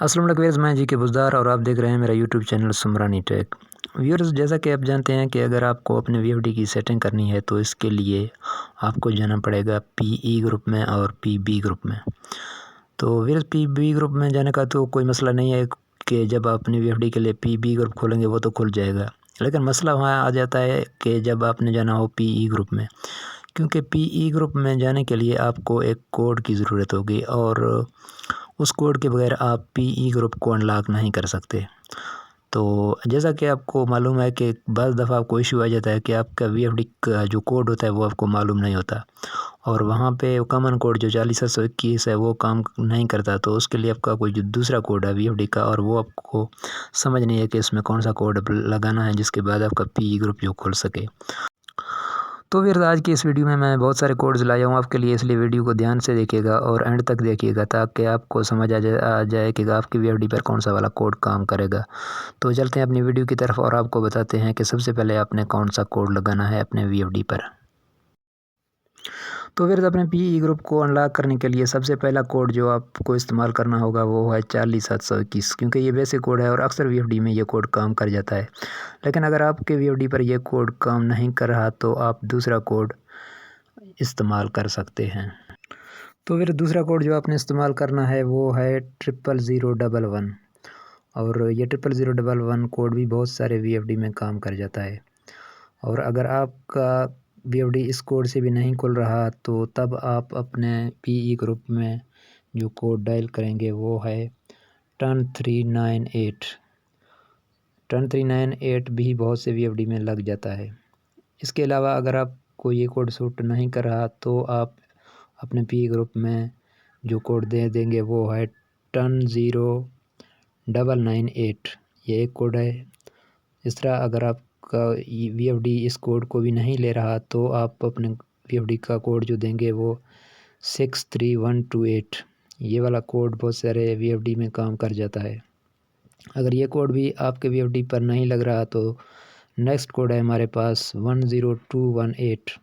السلام علیکم ویئرز، میں جی کے بزدار اور آپ دیکھ رہے ہیں میرا یوٹیوب چینل سمرانی ٹیک ویئرز۔ جیسا کہ آپ جانتے ہیں کہ اگر آپ کو اپنے وی ایف ڈی کی سیٹنگ کرنی ہے تو اس کے لیے آپ کو جانا پڑے گا پی ای گروپ میں اور پی بی گروپ میں۔ تو ویئرز پی بی گروپ میں جانے کا تو کوئی مسئلہ نہیں ہے کہ جب آپ اپنی وی ایف ڈی کے لیے پی بی گروپ کھولیں گے وہ تو کھل جائے گا، لیکن مسئلہ وہاں آ جاتا ہے کہ جب آپ نے جانا ہو پی ای گروپ میں، کیونکہ پی ای گروپ میں جانے کے لیے آپ کو ایک کوڈ کی ضرورت ہوگی اور اس کوڈ کے بغیر آپ پی ای گروپ کو انلاک نہیں کر سکتے۔ تو جیسا کہ آپ کو معلوم ہے کہ بعض دفعہ آپ کو ایشو آ جاتا ہے کہ آپ کا وی ایف ڈی کا جو کوڈ ہوتا ہے وہ آپ کو معلوم نہیں ہوتا، اور وہاں پہ کامن کوڈ جو 40721 ہے وہ کام نہیں کرتا، تو اس کے لیے آپ کا کوئی جو دوسرا کوڈ ہے وی ایف ڈی کا اور وہ آپ کو سمجھ نہیں ہے کہ اس میں کون سا کوڈ لگانا ہے جس کے بعد آپ کا پی ای گروپ جو کھل سکے۔ تو پھر آج کی اس ویڈیو میں بہت سارے کوڈز لایا ہوں آپ کے لیے، اس لیے ویڈیو کو دھیان سے دیکھیے گا اور اینڈ تک دیکھیے گا تاکہ آپ کو سمجھ آ جائے کہ آپ کی وی ایف ڈی پر کون سا والا کوڈ کام کرے گا۔ تو چلتے ہیں اپنی ویڈیو کی طرف اور آپ کو بتاتے ہیں کہ سب سے پہلے آپ نے کون سا کوڈ لگانا ہے اپنے وی ایف ڈی پر۔ تو پھر اپنے پی ای گروپ کو انلاک کرنے کے لیے سب سے پہلا کوڈ جو آپ کو استعمال کرنا ہوگا وہ ہے 40721، کیونکہ یہ بیسک کوڈ ہے اور اکثر وی ایف ڈی میں یہ کوڈ کام کر جاتا ہے، لیکن اگر آپ کے وی ایف ڈی پر یہ کوڈ کام نہیں کر رہا تو آپ دوسرا کوڈ استعمال کر سکتے ہیں۔ تو پھر دوسرا کوڈ جو آپ نے استعمال کرنا ہے وہ ہے 00011، اور یہ 00011 کوڈ بھی بہت سارے وی ایف ڈی میں کام کر جاتا ہے، اور اگر آپ کا وی ایف ڈی اس کوڈ سے بھی نہیں کھل رہا تو تب آپ اپنے پی ای گروپ میں جو کوڈ ڈائل کریں گے وہ ہے 10398۔ 10398 بھی بہت سے وی ایف ڈی میں لگ جاتا ہے۔ اس کے علاوہ اگر آپ کو یہ کوڈ سوٹ نہیں کر رہا تو آپ اپنے پی ای گروپ میں جو کوڈ دے دیں گے وہ ہے 10998۔ یہ ایک کوڈ ہے۔ اس طرح اگر آپ کا وی ایف ڈی اس کوڈ کو بھی نہیں لے رہا تو آپ اپنے وی ایف ڈی کا کوڈ جو دیں گے وہ 63128۔ یہ والا کوڈ بہت سارے وی ایف ڈی میں کام کر جاتا ہے۔ اگر یہ کوڈ بھی آپ کے وی ایف ڈی پر نہیں لگ رہا تو نیکسٹ کوڈ ہے ہمارے پاس 10218۔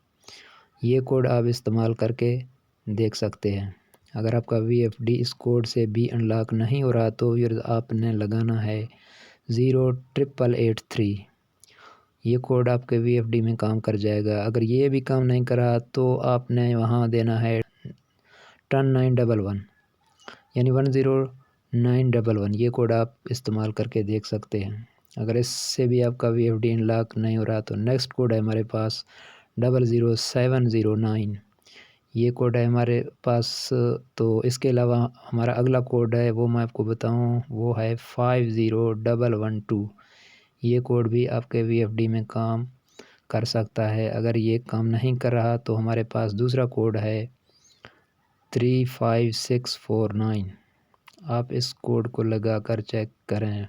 یہ کوڈ آپ استعمال کر کے دیکھ سکتے ہیں۔ اگر آپ کا وی ایف ڈی اس کوڈ سے بھی انلاک نہیں ہو رہا تو پھر آپ نے لگانا ہے 08883۔ یہ کوڈ آپ کے وی ایف ڈی میں کام کر جائے گا۔ اگر یہ بھی کام نہیں کر رہا تو آپ نے وہاں دینا ہے 10911، یعنی 10911۔ یہ کوڈ آپ استعمال کر کے دیکھ سکتے ہیں۔ اگر اس سے بھی آپ کا وی ایف ڈی انلاک نہیں ہو رہا تو نیکسٹ کوڈ ہے ہمارے پاس 00709۔ یہ کوڈ ہے ہمارے پاس۔ تو اس کے علاوہ ہمارا اگلا کوڈ ہے وہ میں آپ کو بتاؤں وہ ہے 50112۔ یہ کوڈ بھی آپ کے وی ایف ڈی میں کام کر سکتا ہے۔ اگر یہ کام نہیں کر رہا تو ہمارے پاس دوسرا کوڈ ہے 35649۔ آپ اس کوڈ کو لگا کر چیک کریں،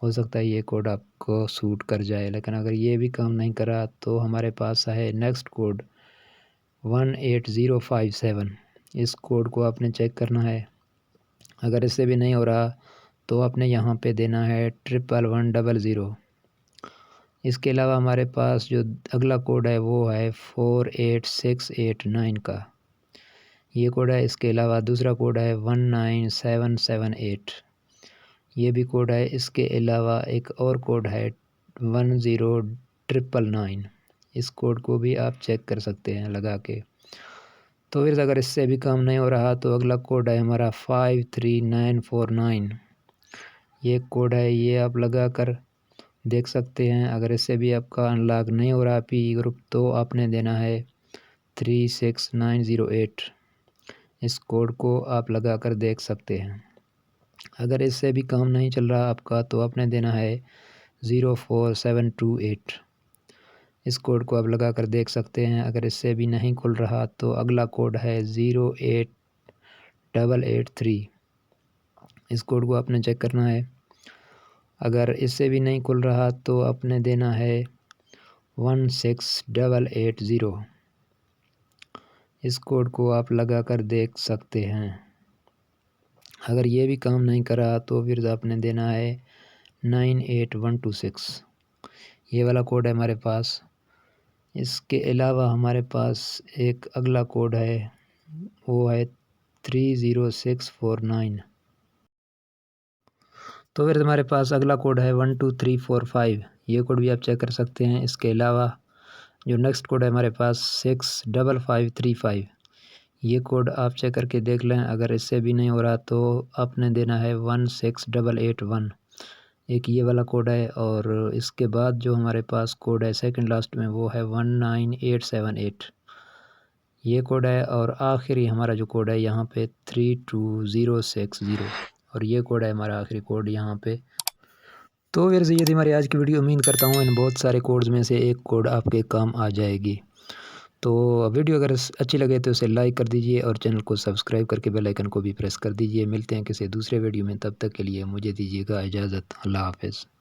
ہو سکتا ہے یہ کوڈ آپ کو سوٹ کر جائے، لیکن اگر یہ بھی کام نہیں کر رہا تو ہمارے پاس ہے نیکسٹ کوڈ 18057۔ اس کوڈ کو آپ نے چیک کرنا ہے۔ اگر اس سے بھی نہیں ہو رہا تو آپ نے یہاں پہ دینا ہے 11100۔ اس کے علاوہ ہمارے پاس جو اگلا کوڈ ہے وہ ہے 48689 کا۔ یہ کوڈ ہے۔ اس کے علاوہ دوسرا کوڈ ہے 19778۔ یہ بھی کوڈ ہے۔ اس کے علاوہ ایک اور کوڈ ہے 10999۔ اس کوڈ کو بھی آپ چیک کر سکتے ہیں لگا کے۔ تو پھر اگر اس سے بھی کام نہیں ہو رہا تو اگلا کوڈ ہے ہمارا 53949۔ یہ کوڈ ہے، یہ آپ لگا کر دیکھ سکتے ہیں۔ اگر اس سے بھی آپ کا انلاک نہیں ہو رہا پی ای گروپ تو آپ نے دینا ہے 36908۔ اس کوڈ کو آپ لگا کر دیکھ سکتے ہیں۔ اگر اس سے بھی کام نہیں چل رہا آپ کا تو آپ نے دینا ہے 04728۔ اس کوڈ کو آپ لگا کر دیکھ سکتے ہیں۔ اگر اس سے بھی نہیں کھل رہا تو اگلا کوڈ ہے 08883۔ اس کوڈ کو آپ نے چیک کرنا ہے۔ اگر اس سے بھی نہیں کھل رہا تو آپ نے دینا ہے 16880۔ اس کوڈ کو آپ لگا کر دیکھ سکتے ہیں۔ اگر یہ بھی کام نہیں کر رہا تو پھر آپ نے دینا ہے 98126۔ یہ والا کوڈ ہے ہمارے پاس۔ اس کے علاوہ ہمارے پاس ایک اگلا کوڈ ہے وہ ہے 30649۔ تو پھر ہمارے پاس اگلا کوڈ ہے 12345، یہ کوڈ بھی آپ چیک کر سکتے ہیں۔ اس کے علاوہ جو نیکسٹ کوڈ ہے ہمارے پاس 65535، یہ کوڈ آپ چیک کر کے دیکھ لیں، اگر اس سے بھی نہیں ہو رہا تو آپ نے دینا ہے 16881، ایک یہ والا کوڈ ہے۔ اور اس کے بعد جو ہمارے پاس کوڈ ہے سیکنڈ لاسٹ میں وہ ہے 19878، یہ کوڈ ہے۔ اور آخری ہمارا جو کوڈ ہے یہاں پہ 32060، اور یہ کوڈ ہے ہمارا آخری کوڈ یہاں پہ۔ تو پھر یہ تھی ہماری آج کی ویڈیو، امید کرتا ہوں ان بہت سارے کوڈز میں سے ایک کوڈ آپ کے کام آ جائے گی۔ تو ویڈیو اگر اچھی لگے تو اسے لائک کر دیجئے اور چینل کو سبسکرائب کر کے بیل آئیکن کو بھی پریس کر دیجئے۔ ملتے ہیں کسی دوسرے ویڈیو میں، تب تک کے لیے مجھے دیجیے گا اجازت۔ اللہ حافظ۔